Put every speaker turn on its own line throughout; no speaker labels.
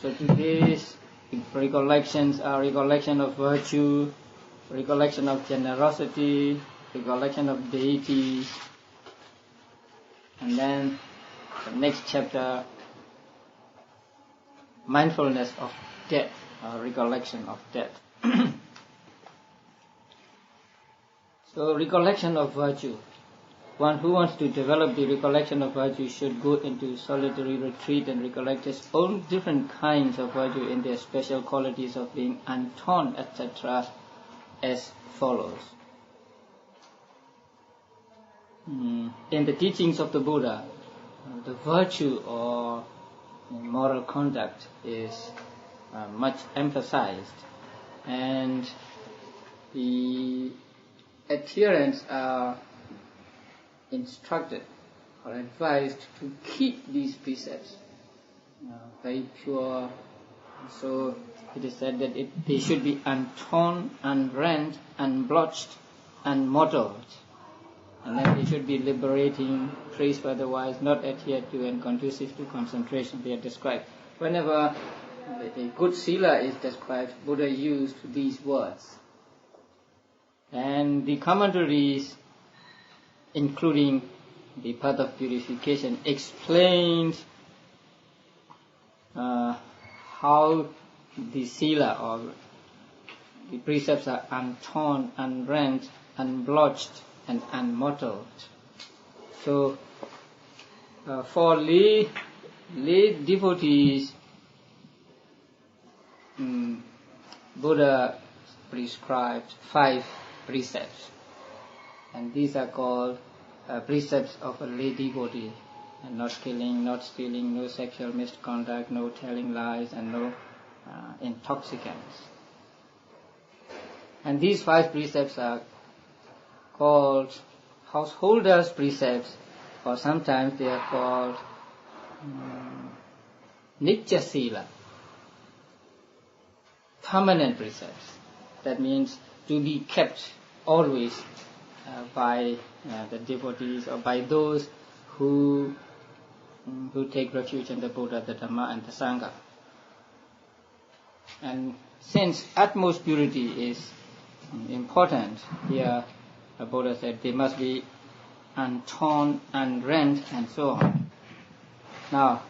So today's recollections are recollection of virtue, recollection of generosity, recollection of deity, and then the next chapter, mindfulness of death, or recollection of death. So recollection of virtue. One who wants to develop the recollection of virtue should go into solitary retreat and recollect his own different kinds of virtue in their special qualities of being untorn, etc., as follows. In the teachings of the Buddha, the virtue or moral conduct is much emphasized, and the adherents are instructed or advised to keep these precepts very pure. So it is said that they should be untorn, unrent, unblotched, unmottled, and that they should be liberating, praised by the wise, not adhered to, and conducive to concentration. They are described. Whenever a good sila is described, Buddha used these words. And the commentaries, including the path of purification, explains how the sila or the precepts are untorn, unrent, unblotched, and unmottled. So, for lay devotees, Buddha prescribed 5 precepts, and these are called precepts of a lay devotee: and not killing, not stealing, no sexual misconduct, no telling lies, and no intoxicants. And these 5 precepts are called householders' precepts, or sometimes they are called nitya sila, permanent precepts. That means to be kept always by the devotees, or by those who take refuge in the Buddha, the Dhamma, and the Sangha. And since utmost purity is important, here the Buddha said they must be untorn, unrent, and so on. Now,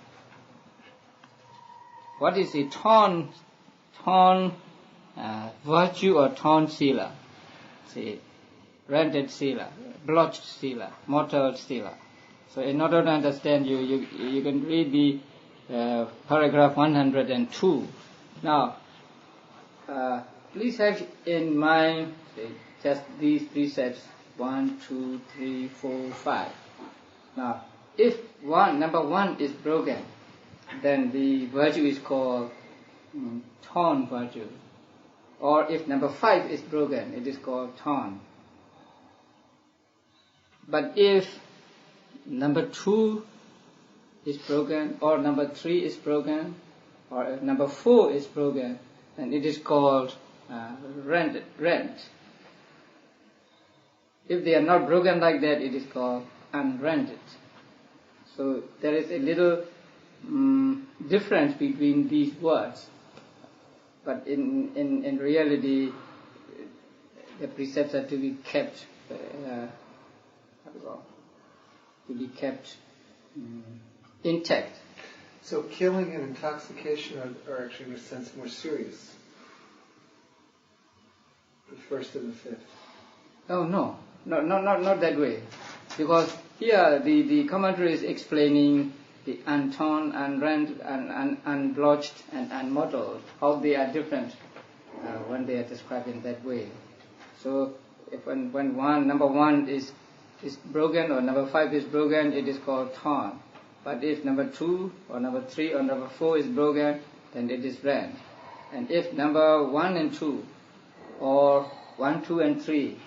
what is a torn virtue or torn sila? See, rented sila, blotched sila, mottled sila. So in order to understand, you can read the paragraph 102. Now, please have in mind just these precepts: 1, 2, 3, 4, 5. Now, if number 1 is broken, then the virtue is called torn virtue. Or if number 5 is broken, it is called torn. But if number 2 is broken, or number 3 is broken, or if number 4 is broken, then it is called rent. If they are not broken like that, it is called unrented. So there is a little difference between these words. But in reality, the precepts are to be kept intact.
So killing and intoxication are actually, in a sense, more serious. The first and the fifth.
Oh no, not that way. Because here the commentary is explaining the untorn, unrent, unblotched, and unmottled, how they are different when they are described in that way. So if when number 1 is broken, or number 5 is broken, it is called torn. But if number 2 or number 3 or number 4 is broken, then it is rent. And if number 1 and 2, or 1, 2 and 3,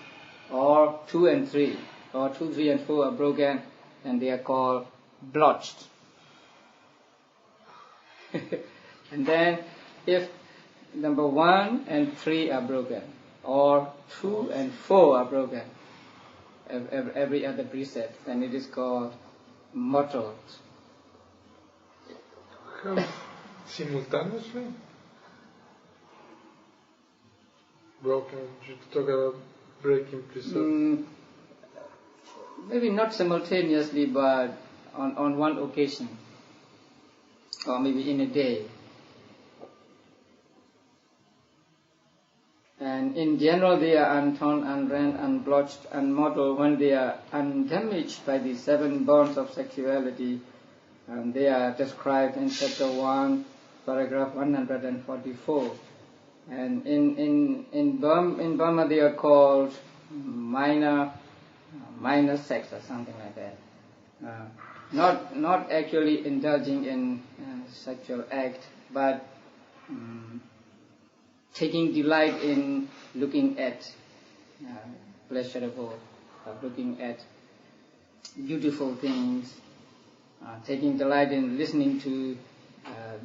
or 2 and 3, or 2, 3 and 4 are broken, then they are called blotched. And then if number 1 and 3 are broken, or 2 and 4 are broken, every other precept, then it is called mottled.
simultaneously? Broken, you talk about breaking precepts.
Maybe not simultaneously, but on one occasion, or maybe in a day. And in general, they are untorn, unrent, unblotched, unmottled when they are undamaged by the 7 bonds of sexuality. They are described in chapter 1, paragraph 144. And in Burma they are called minor sex or something like that. Not actually indulging in sexual act, but taking delight in looking at pleasurable, looking at beautiful things, taking delight in listening to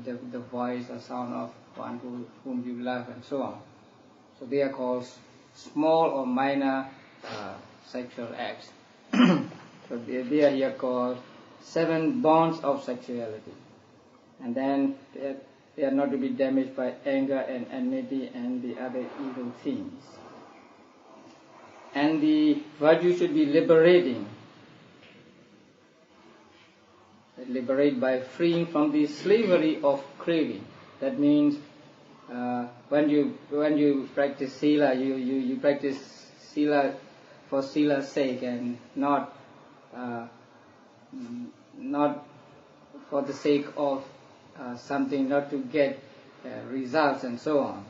the voice or sound of one whom you love, and so on. So they are called small or minor sexual acts. So they are here called 7 bonds of sexuality. And then they are not to be damaged by anger and enmity and the other evil things. And the virtue should be liberating. Liberate by freeing from the slavery of craving. That means when you practice sila, you practice sila for sila's sake and not for the sake of something, not to get results and so on.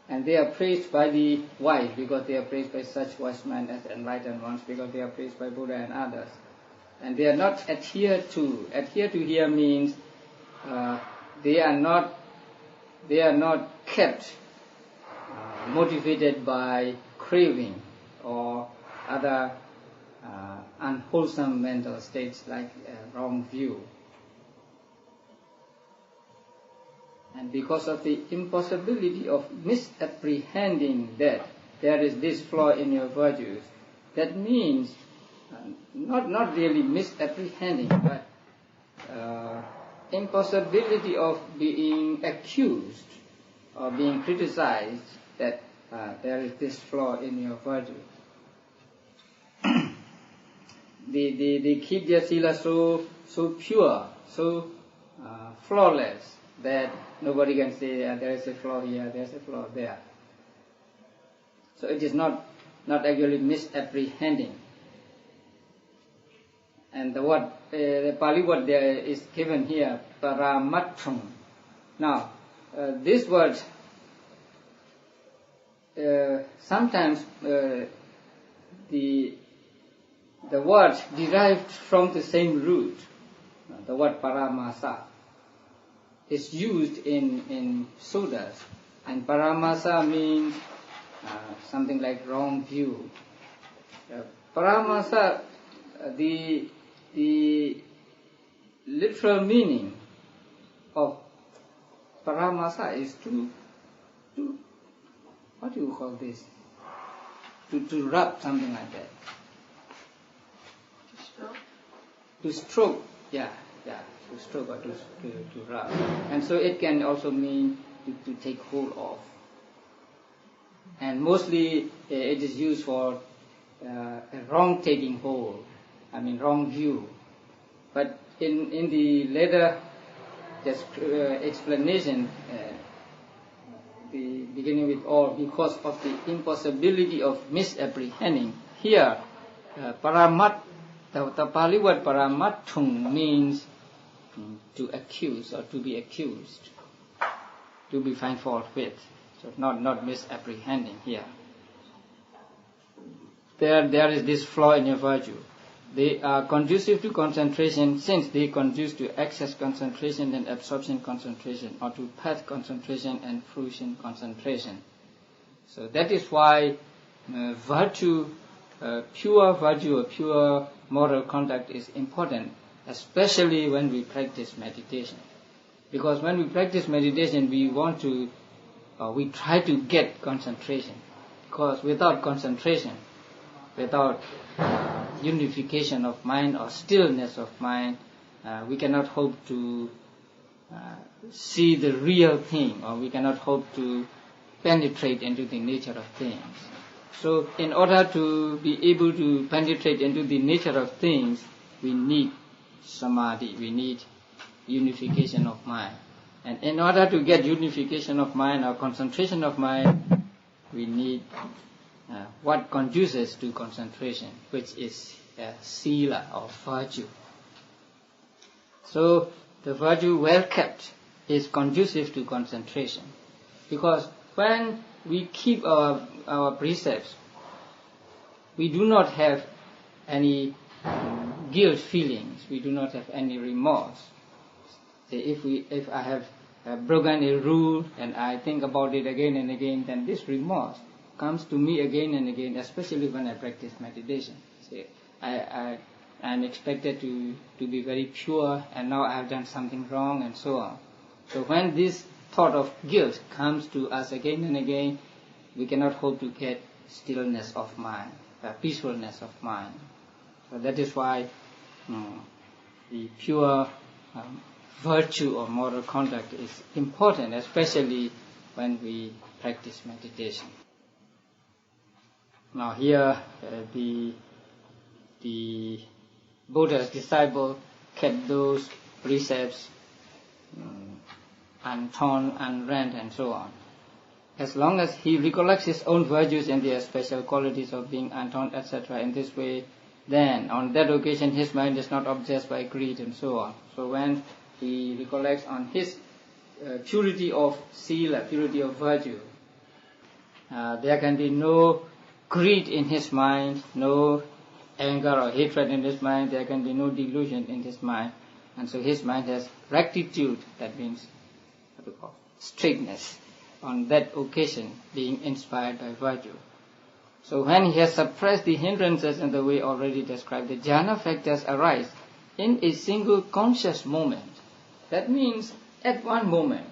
And they are praised by the wise because they are praised by such wise men as enlightened ones, because they are praised by Buddha and others. And they are not adhered to. Adhere to here means they are not kept motivated by craving or other unwholesome mental states like wrong view. And because of the impossibility of misapprehending that there is this flaw in your virtues, that means not really misapprehending, but impossibility of being accused or being criticized that there is this flaw in your virtue. They keep their sila so pure, so flawless, that nobody can say there is a flaw here, there is a flaw there. So it is not actually misapprehending. And the Pali word there is given here, paramattram. Now, this word, sometimes the word derived from the same root, the word paramasa, is used in sutras, and paramasa means something like wrong view. Paramasa, the literal meaning of paramasa is to what do you call this? To rub, something like that. To stroke, yeah, to stroke or to rub. And so it can also mean to take hold of. And mostly it is used for a wrong taking hold, wrong view. But in the later explanation, the beginning with all, because of the impossibility of misapprehending, here paramat, the Pali word paramatthum means to accuse or to be accused, to be found fault with. So not misapprehending here. There is this flaw in your virtue. They are conducive to concentration, since they conduce to excess concentration and absorption concentration, or to path concentration and fruition concentration. So that is why virtue, pure virtue or pure moral conduct is important, especially when we practice meditation. Because when we practice meditation, we try to get concentration. Because without concentration, without unification of mind or stillness of mind, we cannot hope to see the real thing, or we cannot hope to penetrate into the nature of things. So in order to be able to penetrate into the nature of things, we need samadhi, we need unification of mind. And in order to get unification of mind or concentration of mind, we need what conduces to concentration, which is sila or virtue. So the virtue well kept is conducive to concentration, because when we keep our precepts, we do not have any guilt feelings, we do not have any remorse. Say if I have broken a rule and I think about it again and again, then this remorse comes to me again and again, especially when I practice meditation. Say, I'm expected to be very pure, and now I have done something wrong, and so on. So when this thought of guilt comes to us again and again, we cannot hope to get stillness of mind, peacefulness of mind. So that is why the pure virtue or moral conduct is important, especially when we practice meditation. Now here the Buddha's disciple kept those precepts untorn, unrent, and so on. As long as he recollects his own virtues and their special qualities of being untorn, etc., in this way, then on that occasion his mind is not obsessed by greed and so on. So when he recollects on his purity of sila, purity of virtue, there can be no greed in his mind, no anger or hatred in his mind, there can be no delusion in his mind. And so his mind has rectitude, that means what we call straightness, on that occasion being inspired by virtue. So when he has suppressed the hindrances in the way already described, the jhana factors arise in a single conscious moment. That means at one moment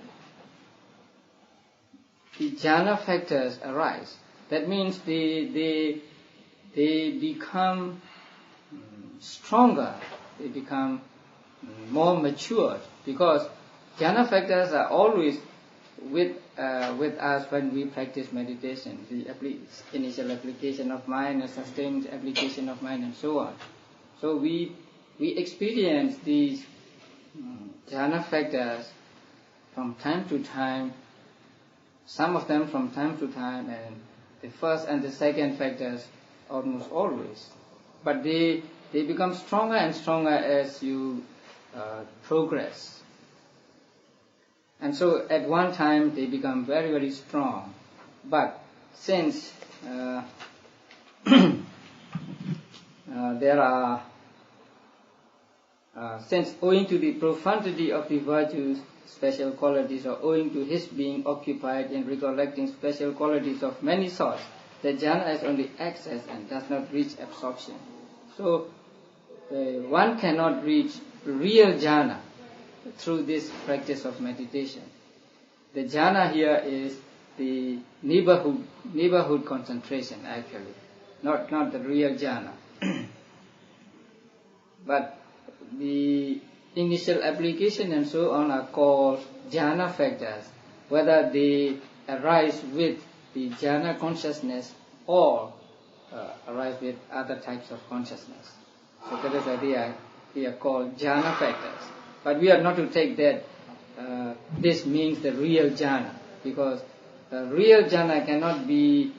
the jhana factors arise. That means they become stronger, they become more matured, because jhana factors are always with us when we practice meditation, the initial application of mind, a sustained application of mind, and so on. So we experience these jhana factors from time to time, some of them from time to time, and the first and the second factors almost always. But they become stronger and stronger as you progress. And so at one time they become very, very strong. But since since owing to the profundity of the virtues, special qualities, or owing to his being occupied in recollecting special qualities of many sorts, the jhana is only access and does not reach absorption. So one cannot reach real jhana through this practice of meditation. The jhana here is the neighborhood concentration, actually, not the real jhana. But the initial application and so on are called jhana factors, whether they arise with the jhana consciousness or arise with other types of consciousness. So that is why they are called jhana factors. But we are not to take that this means the real jhana, because the real jhana cannot be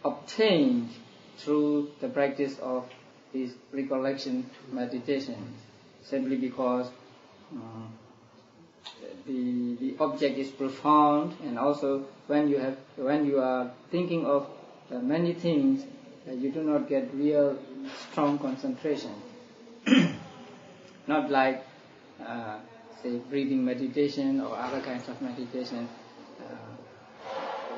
obtained through the practice of this recollection meditation, simply because the object is profound, and also when you are thinking of many things, you do not get real strong concentration. Not like say breathing meditation or other kinds of meditation,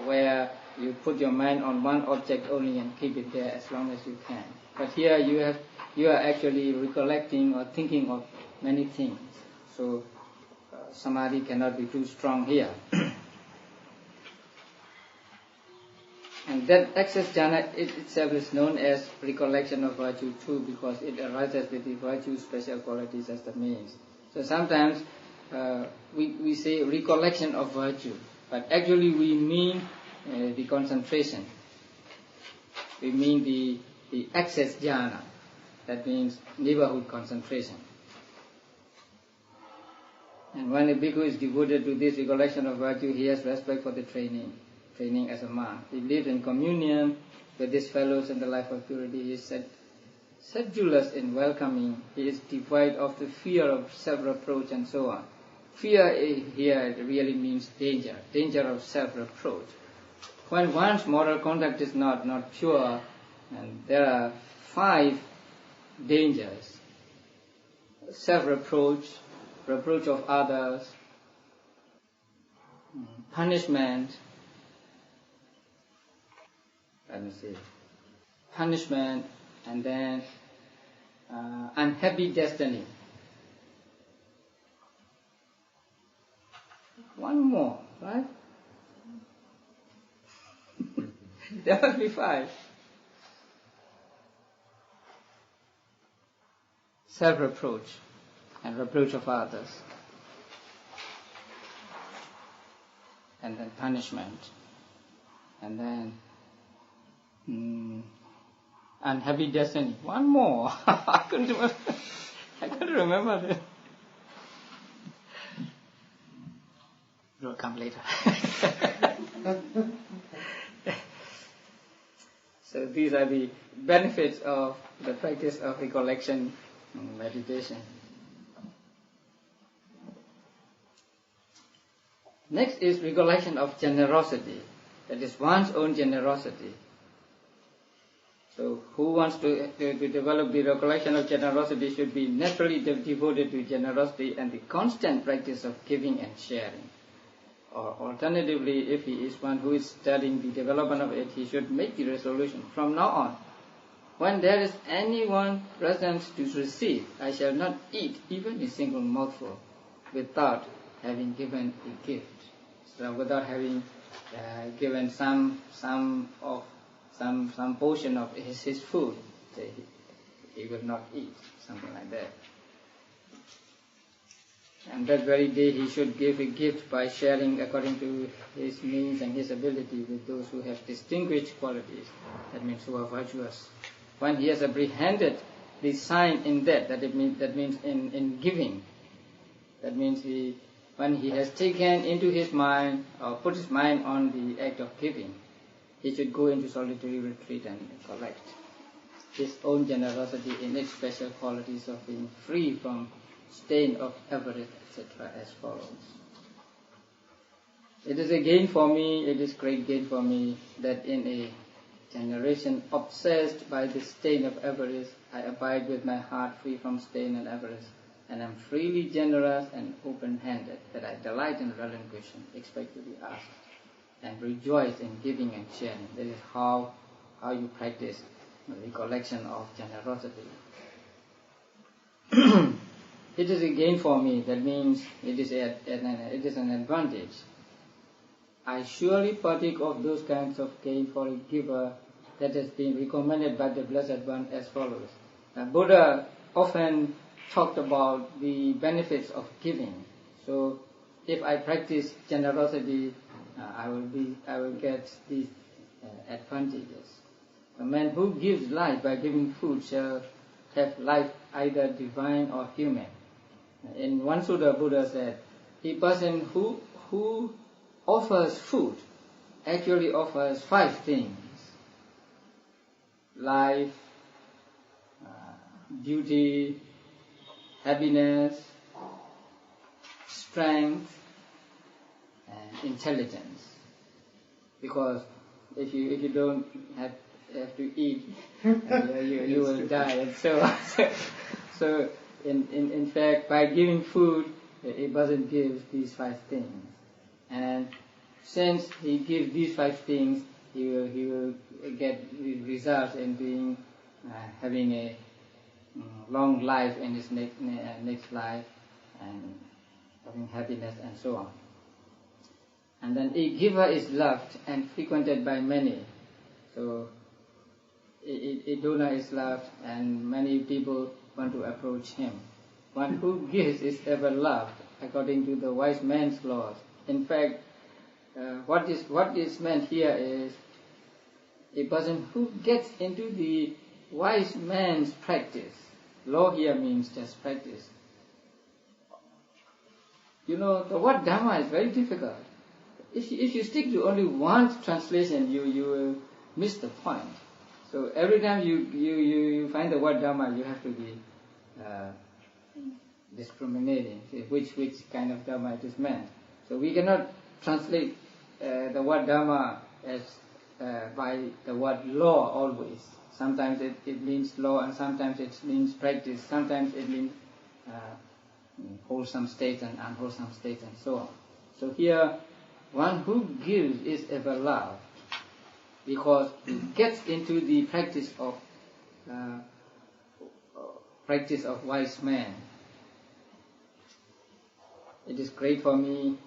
where you put your mind on one object only and keep it there as long as you can. But here you are actually recollecting or thinking of many things. So samadhi cannot be too strong here. And that access jhana itself is known as recollection of virtue too, because it arises with the virtue special qualities as the means. So sometimes we we say recollection of virtue, but actually we mean the concentration. We mean the access jhana. That means neighborhood concentration. And when a bhikkhu is devoted to this recollection of virtue, he has respect for the training as a monk. He lives in communion with his fellows in the life of purity. He is sedulous in welcoming. He is devoid of the fear of self-reproach and so on. Fear here really means danger of self-reproach. When one's moral conduct is not pure, and there are 5 dangers: self-reproach, reproach of others, punishment, and then unhappy destiny. One more, right? There must be 5. Self-reproach and reproach of others, and then punishment, and then unhappy destiny. One more. I couldn't remember this. It will come later. So these are the benefits of the practice of recollection and meditation. Next is recollection of generosity. That is one's own generosity. So who wants to develop the recollection of generosity should be naturally devoted to generosity and the constant practice of giving and sharing. Or alternatively, if he is one who is studying the development of it, he should make the resolution: from now on, when there is anyone present to receive, I shall not eat even a single mouthful without having given a gift. So without having given some portion of his food, he will not eat, something like that. And that very day he should give a gift by sharing according to his means and his ability with those who have distinguished qualities, that means who are virtuous. When he has apprehended the sign in that means in giving, that means when he has taken into his mind or put his mind on the act of giving, he should go into solitary retreat and collect his own generosity in its special qualities of being free from stain of avarice, etc., as follows. It is a gain for me, it is great gain for me, that in a generation obsessed by the stain of avarice, I abide with my heart free from stain and avarice, and am freely generous and open-handed, that I delight in relinquishing, expect to be asked, and rejoice in giving and sharing. That is how you practice the recollection of generosity. It is a gain for me, that means it is an advantage. I surely partake of those kinds of gain for a giver that has been recommended by the Blessed One as follows. Buddha often talked about the benefits of giving. So if I practice generosity, I will get these advantages. A man who gives life by giving food shall have life either divine or human. In one sutta, Buddha said, a person who offers food actually offers 5 things: life, beauty, happiness, strength, and intelligence. Because if you don't have to eat, you will die, and so on. So in fact, by giving food, a person gives these 5 things, and since he gives these 5 things, he will get results in having a long life in his next life, and having happiness and so on. And then a giver is loved and frequented by many. So a donor is loved and many people want to approach him. One who gives is ever loved according to the wise man's laws. In fact, what is meant here is a person who gets into the wise man's practice. Law here means just practice. You know, the word Dhamma is very difficult. If you stick to only one translation, you will miss the point. So every time you find the word Dhamma, you have to be discriminating, which kind of Dhamma it is meant. So we cannot translate the word Dhamma as by the word law always. Sometimes it means law, and sometimes it means practice. Sometimes it means wholesome state and unwholesome state and so on. So here, one who gives is ever loved, because he gets into the practice of wise men. It is great for me,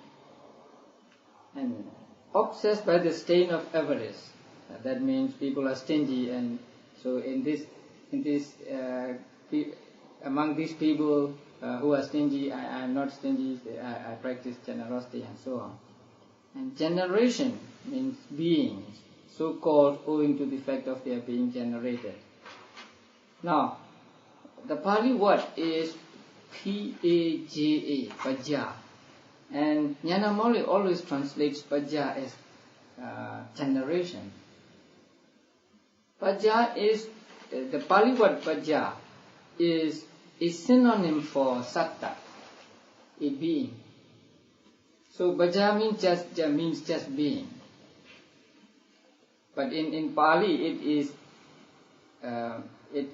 and obsessed by the stain of avarice. That means people are stingy, and so among these people who are stingy, I am not stingy. I practice generosity and so on. And generation means beings, so called owing to the fact of their being generated. Now, the Pali word is P-A-J-A, Pajja. And Nyanamoli always translates Pajja as generation. Pajja is, the Pali word Pajja is a synonym for Satta, a being. So Pajja means just being. But in Pali it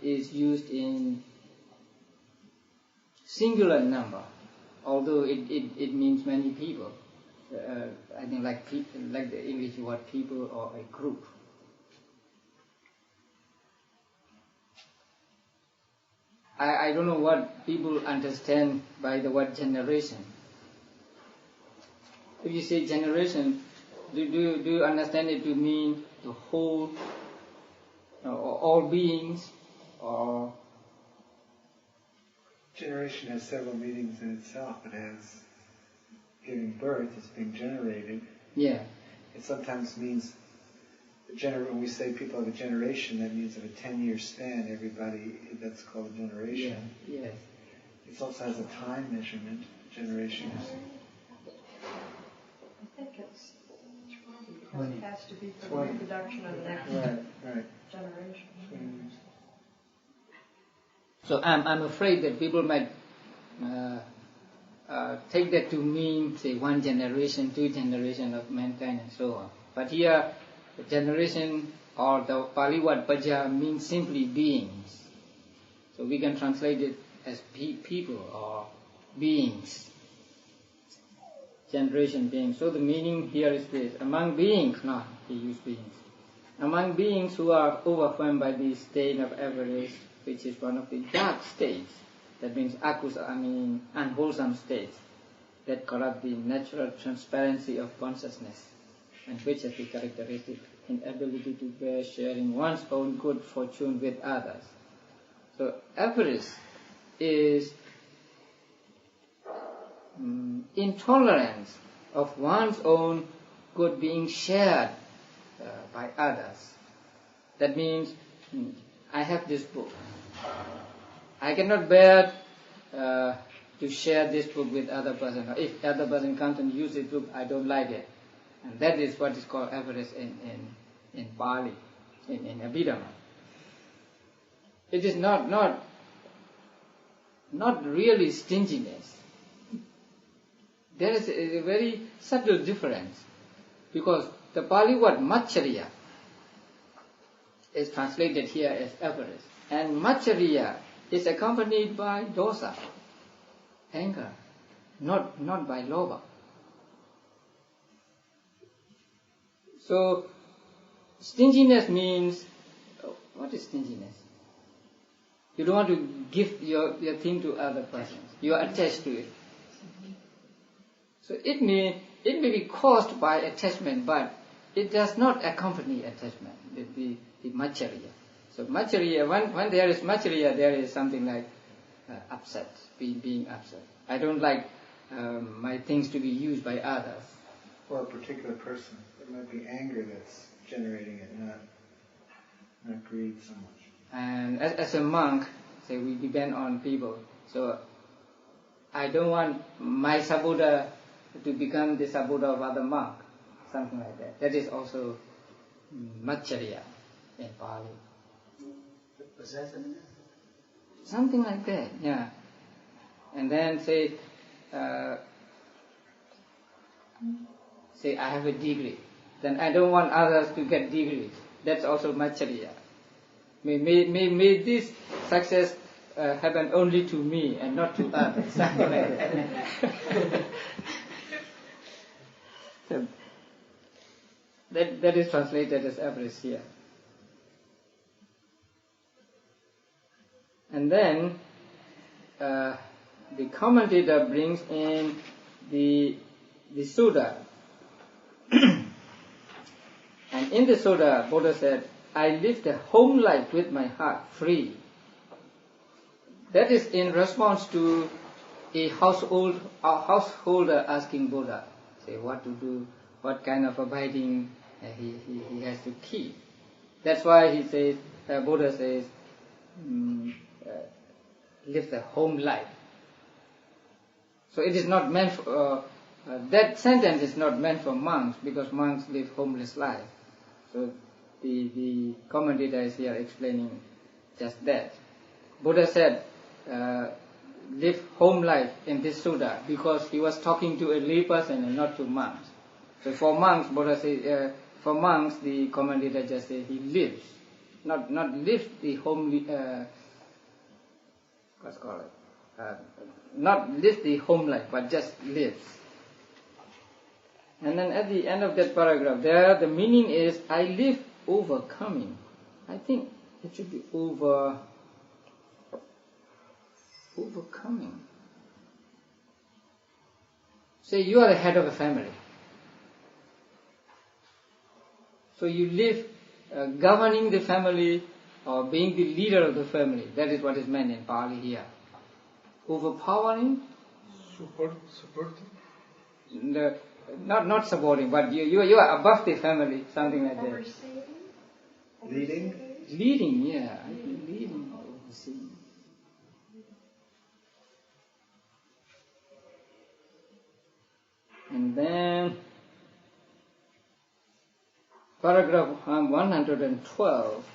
is used in singular number, although it means many people. I think like the English word people or a group. I don't know what people understand by the word generation. If you say generation, do you understand it to mean the whole, or all beings, or?
Generation has several meanings in itself. It has giving birth, it's being generated.
Yeah.
It sometimes means, when we say people have a generation, that means of a 10-year span, everybody, that's called a generation.
Yeah. Yes.
It also has a time measurement, generations.
I think it's 20, because it has to be for the reproduction of the next generation.
20 years.
So I'm afraid that people might take that to mean, say, one generation, two generations of mankind and so on. But here, the generation or the Pali word Pajja means simply beings. So we can translate it as people or beings. Generation, beings. So the meaning here is this: among beings, not he used beings. Among beings who are overwhelmed by the stain of avarice, which is one of the dark states, that means unwholesome states, that corrupt the natural transparency of consciousness, and which has the characteristic inability to bear sharing one's own good fortune with others. So avarice is intolerance of one's own good being shared by others. That means, I have this book. I cannot bear to share this book with other person. Or if other person comes and uses this book, I don't like it. And that is what is called avarice in Pali, in Abhidhamma. It is not really stinginess. There is a very subtle difference, because the Pali word Maccharya is translated here as avarice, and Maccharya is accompanied by dosa, anger, not by lobha. So stinginess means, what is stinginess? You don't want to give your thing to other persons. You are attached to it. So it may be caused by attachment, but it does not accompany attachment, the Maccharya. So Maccharya, when there is Maccharya, there is something like upset, being upset. I don't like my things to be used by others.
Or a particular person. It might be anger that's generating it, not greed so much.
And as a monk, say we depend on people. So I don't want my Sabuddha to become the Sabuddha of other monk, something like that. That is also Macchariya in Pali. Something like that, yeah. And then say I have a degree, then I don't want others to get degrees. That's also Macchariya. May this success happen only to me and not to others. Something like that. That is translated as avarice here. And then the commentator brings in the Sutta. And in the Sutta, Buddha said, I live the home life with my heart free. That is in response to a householder asking Buddha, say what to do, what kind of abiding he has to keep. That's why he says, Buddha says, live the home life. So it is not meant for, that sentence is not meant for monks, because monks live homeless life. So the commentator is here explaining just that. Buddha said, live home life in this sutta, because he was talking to a lay person and not to monks. So for monks, Buddha says, for monks, the commentator just says he lives, not lives the home. What's called it? Not live the home life, but just lives. And then at the end of that paragraph, there the meaning is, I live overcoming. I think it should be overcoming. Say you are the head of a family. So you live governing the family or being the leader of the family. That is what is meant in Pali here. Overpowering?
Supporting?
Not supporting, but you are above the family, something like that.
Overseeing?
Leading?
Leading, yeah. I think leading or overseeing. And then paragraph 112,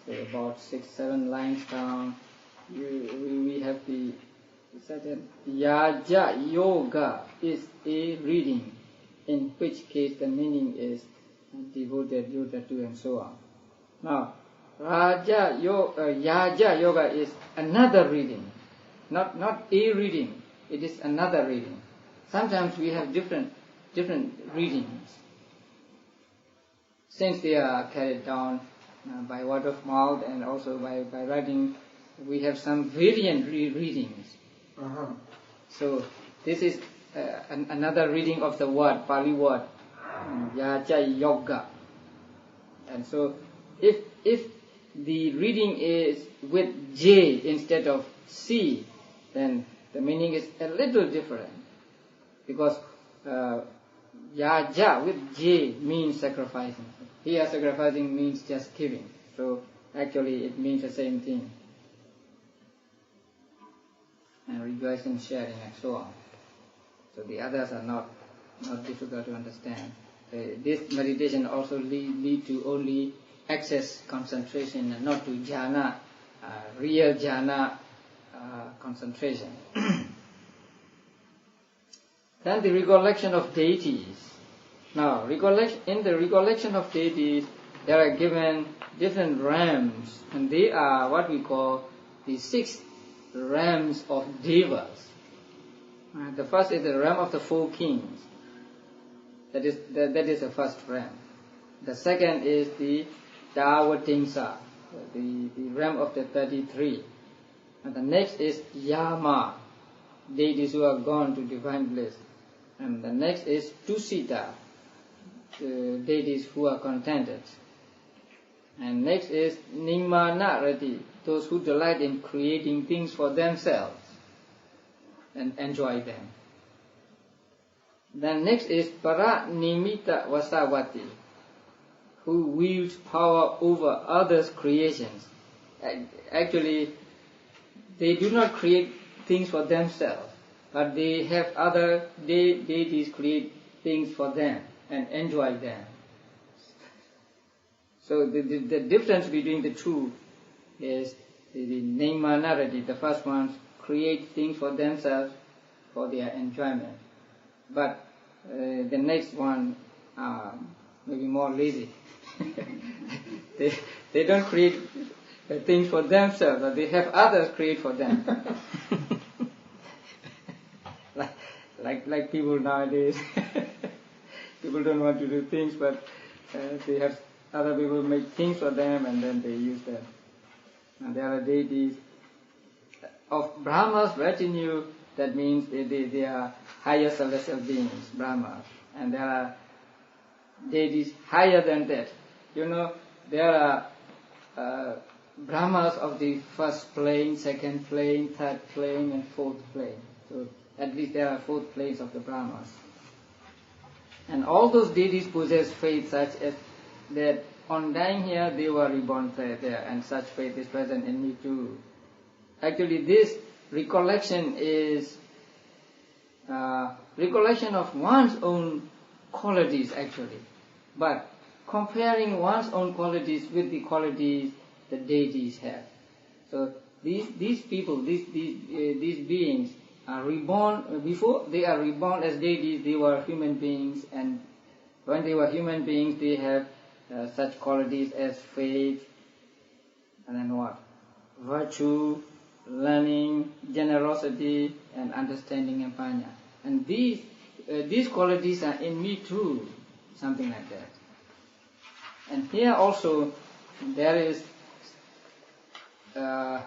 say about 6-7 lines down, we have the certain Yaja Yoga is a reading, in which case the meaning is devoted, yota to, and so on. Now, Yaja Yoga is another reading, not a reading. It is another reading. Sometimes we have different readings. Since they are carried down by word of mouth and also by writing, we have some variant readings. So this is another reading of the word, Pali word, Yaja Yoga. And so if the reading is with J instead of C, then the meaning is a little different. Because Yaja with J means sacrificing. Here sacrificing means just giving. So actually it means the same thing. And rejoicing, sharing, and so on. So the others are not difficult to understand. This meditation also lead to only access concentration and not to jhana, real jhana concentration. Then the recollection of deities. Now, in the recollection of deities, there are given different realms, and they are what we call the 6 realms of devas. The first is the realm of the 4 kings. That is the first realm. The second is the Dawatingsa, the realm of the 33. And the next is Yama, deities who are gone to divine bliss. And the next is Tusita, the deities who are contented. And next is Nimmanarati, those who delight in creating things for themselves and enjoy them. Then next is Paranimita Vasavati, who wields power over others' creations. Actually, they do not create things for themselves, but they have other deities create things for them and enjoy them. So the difference between the two is the Naimanarati, the first ones create things for themselves for their enjoyment. But the next one maybe more lazy. they don't create things for themselves, but they have others create for them. like people nowadays. People don't want to do things, but they have other people make things for them and then they use them. And there are deities of Brahma's retinue, that means they are higher celestial beings, Brahmas. And there are deities higher than that. You know, there are Brahmas of the first plane, second plane, third plane, and fourth plane. So at least there are 4 planes of the Brahmas. And all those deities possess faith such as that on dying here they were reborn there, and such faith is present in me too. Actually, this recollection is recollection of one's own qualities actually, but comparing one's own qualities with the qualities the deities have. So these people, these beings are reborn. Before they are reborn as deities, they were human beings, and when they were human beings, they have such qualities as faith, and then what? Virtue, learning, generosity, and understanding and panya. And these qualities are in me too, something like that. And here also there is a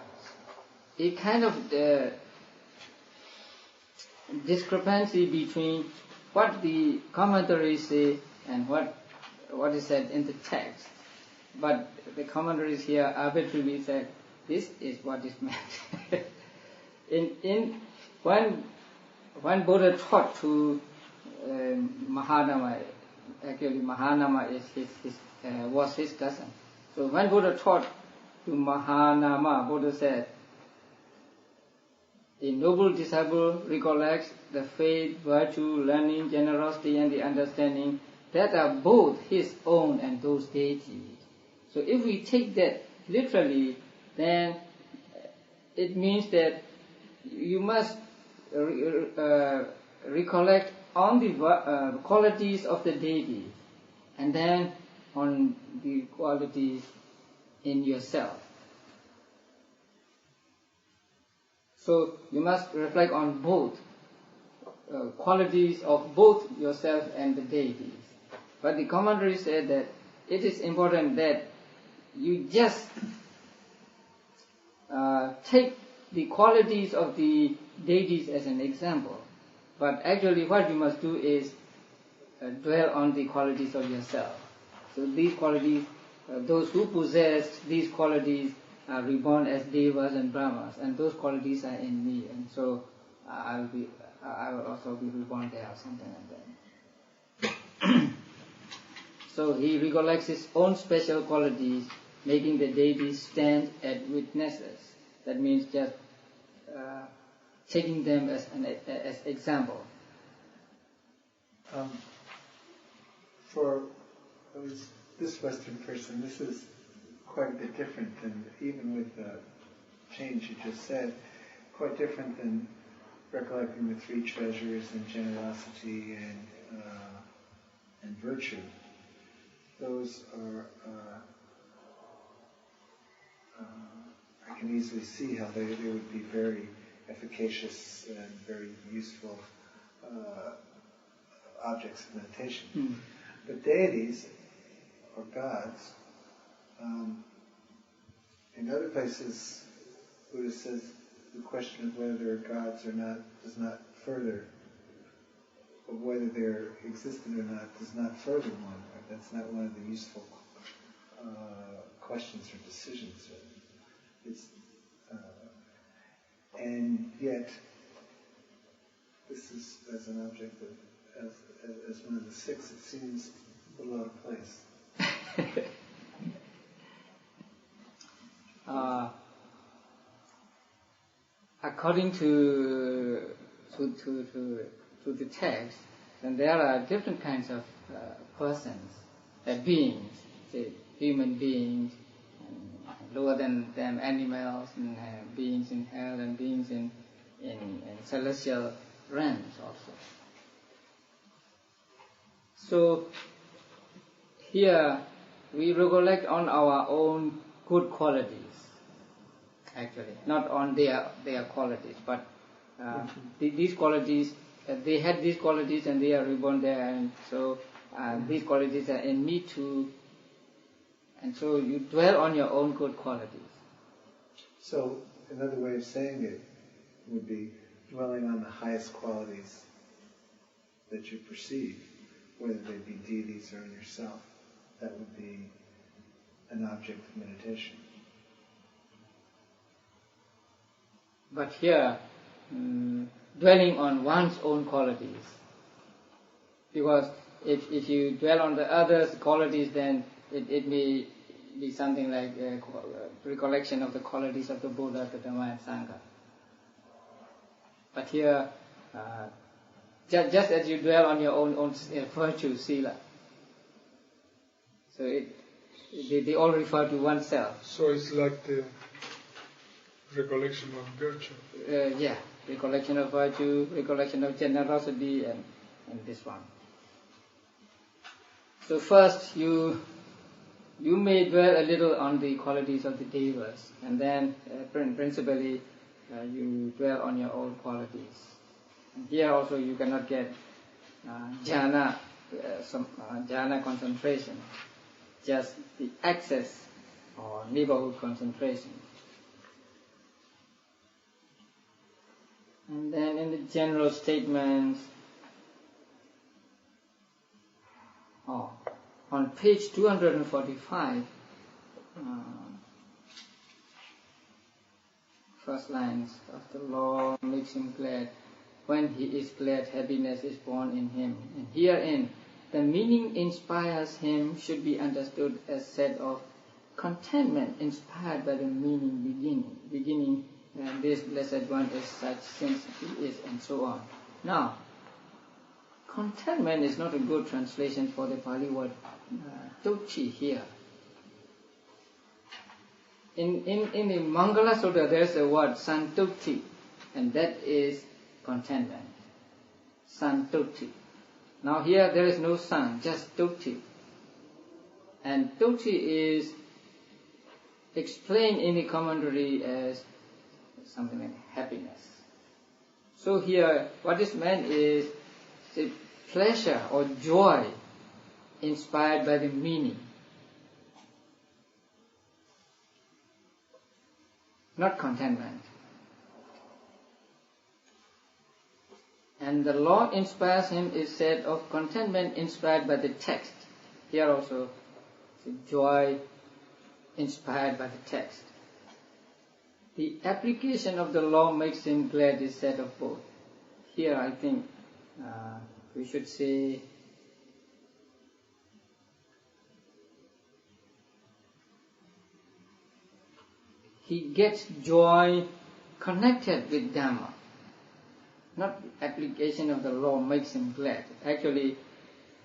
kind of discrepancy between what the commentaries say and what is said in the text. But the commentaries here arbitrarily said this is what is meant. When Buddha taught to Mahanama, actually Mahanama was his cousin. So when Buddha taught to Mahanama, Buddha said, a noble disciple recollects the faith, virtue, learning, generosity, and the understanding that are both his own and those deities. So if we take that literally, then it means that you must recollect on the qualities of the deities, and then on the qualities in yourself. So you must reflect on both qualities of both yourself and the deities. But the commentary said that it is important that you just take the qualities of the deities as an example. But actually what you must do is dwell on the qualities of yourself. So these qualities, those who possess these qualities are reborn as devas and brahmas, and those qualities are in me, and so I will also be reborn there, or something like that. So he recollects his own special qualities, making the deities stand as witnesses. That means just taking them as example.
For this Western person, this is quite a bit different than, even with the change you just said, quite different than recollecting the 3 treasures and generosity and virtue. Those are, I can easily see how they would be very efficacious and very useful objects of meditation. But deities, or gods, in other places, Buddha says the question of whether there are gods or not does not further, or whether they're existent or not does not further one. That's not one of the useful questions or decisions. It's, and yet, this is as an object of as one of the six, it seems a lot of place.
According to the text, then there are different kinds of persons, beings, say human beings, and lower than them animals, and beings in hell, and beings in celestial realms also. So here we recollect on our own good qualities, actually, not on their qualities, but these qualities, they had these qualities and they are reborn there, and so these qualities are in me too, and so you dwell on your own good qualities.
So another way of saying it would be dwelling on the highest qualities that you perceive, whether they be deities or in yourself. That would be an object of meditation.
But here, dwelling on one's own qualities, because if you dwell on the others' qualities, then it may be something like a recollection of the qualities of the Buddha, the Dhamma and Sangha. But here, just as you dwell on your own virtue, sila, so they all refer to oneself.
So it's like the recollection of virtue.
Yeah, recollection of virtue, recollection of generosity, and this one. So first you may dwell a little on the qualities of the devas, and then principally you dwell on your own qualities. And here also you cannot get jhana concentration, just the access or neighborhood concentration. And then in the general statements, on page 245, first lines of the law makes him glad. When he is glad, happiness is born in him. And herein, the meaning inspires him should be understood as said of contentment inspired by the meaning beginning. And this blessed one is such since he is, and so on. Now, contentment is not a good translation for the Pali word tochi here. In the Mangala Sutta there is a word santoti, and that is contentment. Santoti. Now here there is no san, just toti. And toti is explained in the commentary as something like happiness. So here what is meant is the pleasure or joy inspired by the meaning, not contentment. And the law inspires him is said of contentment inspired by the text. Here also, the joy inspired by the text. The application of the law makes him glad is said of both. Here I think we should say he gets joy connected with Dhamma. Not the application of the law makes him glad. Actually,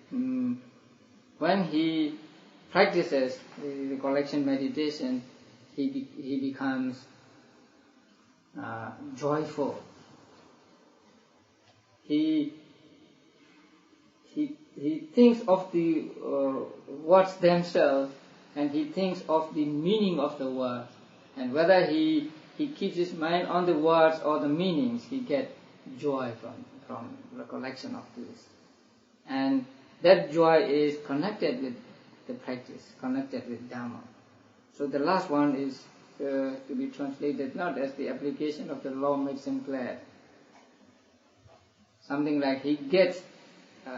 when he practices the recollection meditation, he becomes joyful. He thinks of the words themselves, and he thinks of the meaning of the words. And whether he keeps his mind on the words or the meanings, he gets joy from recollection of this. And that joy is connected with the practice, connected with Dhamma. So the last one is to be translated not as the application of the law makes him glad. Something like he gets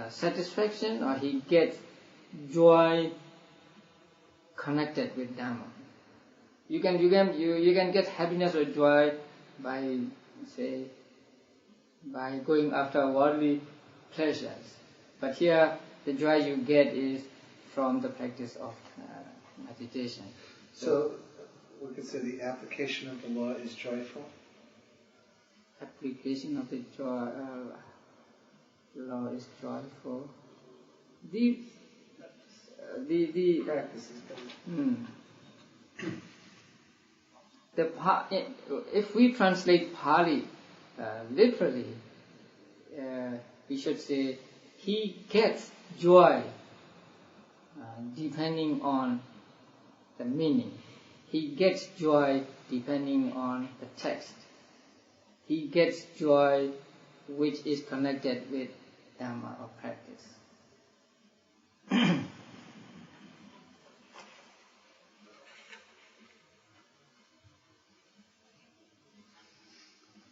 satisfaction or he gets joy connected with Dhamma. You can get happiness or joy by going after worldly pleasures. But here, the joy you get is from the practice of meditation.
So we could say the application of the law is joyful?
Application of the law is joyful. The
practice is better.
If we translate Pali literally, we should say he gets joy depending on the meaning. He gets joy depending on the text. He gets joy which is connected with Dhamma or practice.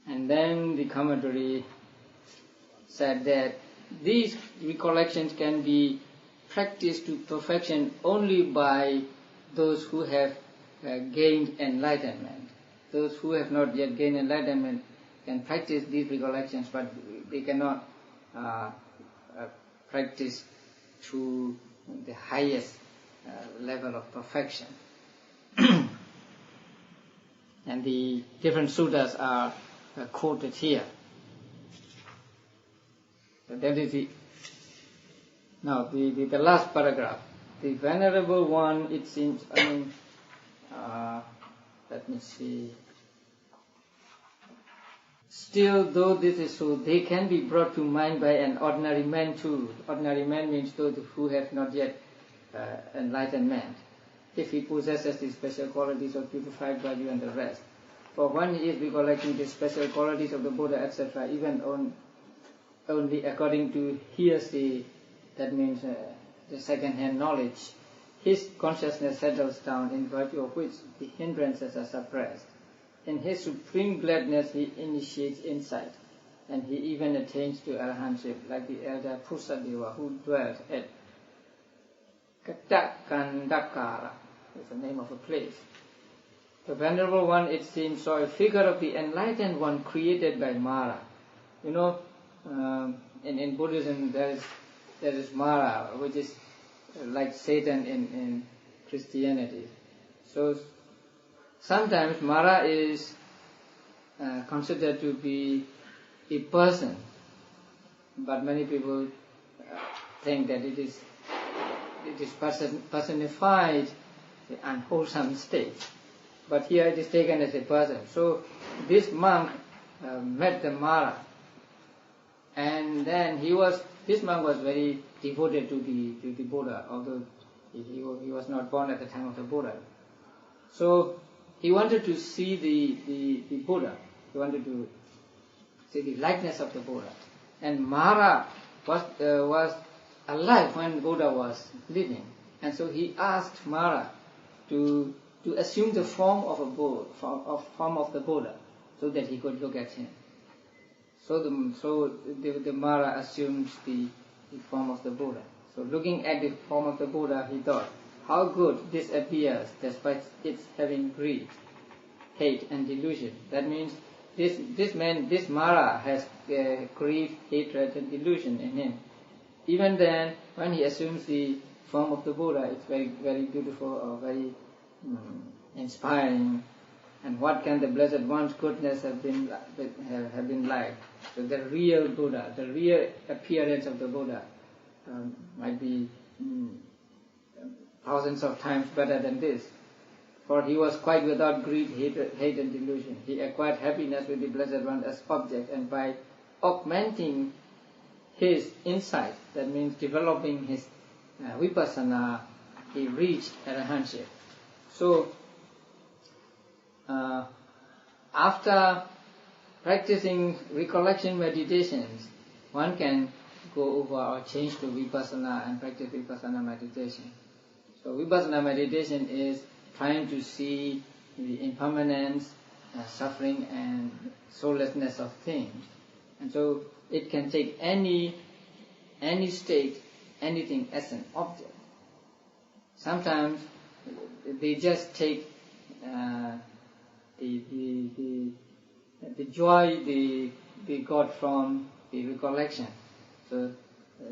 And then the commentary said that these recollections can be practiced to perfection only by those who have gained enlightenment. Those who have not yet gained enlightenment can practice these recollections, but they cannot practice to the highest level of perfection. And the different suttas are quoted here. So that is the last paragraph. The Venerable One, it seems, let me see. Still, though this is so, they can be brought to mind by an ordinary man too. Ordinary man means those who have not yet enlightenment, if he possesses the special qualities of purified value and the rest. For when he is recollecting the special qualities of the Buddha, etc., even only according to hearsay, that means the second-hand knowledge, his consciousness settles down, in virtue of which the hindrances are suppressed. In his supreme gladness he initiates insight, and he even attains to arahantship, like the elder Pusadeva who dwelt at Katakandakara, is the name of a place. The Venerable One, it seems, saw a figure of the enlightened one created by Mara. You know, in Buddhism there is Mara, which is like Satan in Christianity. So sometimes Mara is considered to be a person, but many people think that it is personified the unwholesome state. But here it is taken as a person. So this monk met the Mara, and then this monk was very devoted to the Buddha, although he was not born at the time of the Buddha. So he wanted to see the Buddha. He wanted to see the likeness of the Buddha. And Mara was alive when Buddha was living, and so he asked Mara to assume the form of the Buddha, so that he could look at him. So the Mara assumes the form of the Buddha. So looking at the form of the Buddha, he thought, how good this appears despite its having greed, hate and delusion. That means this Mara has greed, hatred and delusion in him. Even then, when he assumes the form of the Buddha, it's very, very beautiful or very inspiring. And what can the Blessed One's goodness have been like? So the real Buddha, the real appearance of the Buddha might be thousands of times better than this. For he was quite without greed, hate and delusion. He acquired happiness with the Blessed One as object, and by augmenting his insight, that means developing his vipassana, he reached arahantship. So, after practicing recollection meditations, one can go over or change to vipassana and practice vipassana meditation. So vipassana meditation is trying to see the impermanence, suffering and soullessness of things. And so it can take any state, anything as an object. Sometimes they just take the joy they got from the recollection. So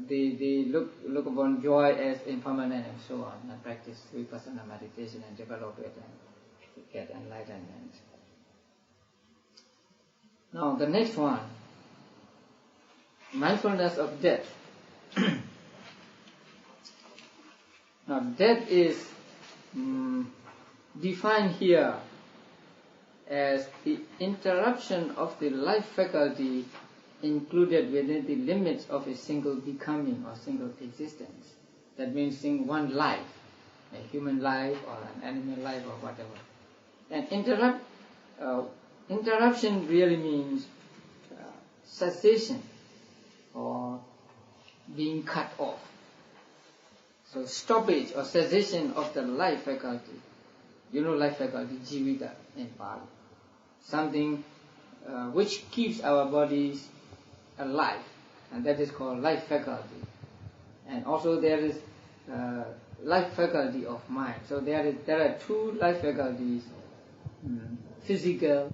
they look upon joy as impermanent and so on, and practice vipassana meditation and develop it and get enlightenment. Now the next one, mindfulness of death. Now death is defined here as the interruption of the life faculty included within the limits of a single becoming or single existence. That means in one life, a human life or an animal life or whatever. And interruption really means cessation or being cut off. So stoppage or cessation of the life faculty. You know life faculty, jivita in Pali. Something which keeps our bodies alive, and that is called life faculty. And also there is life faculty of mind. So there are two life faculties, physical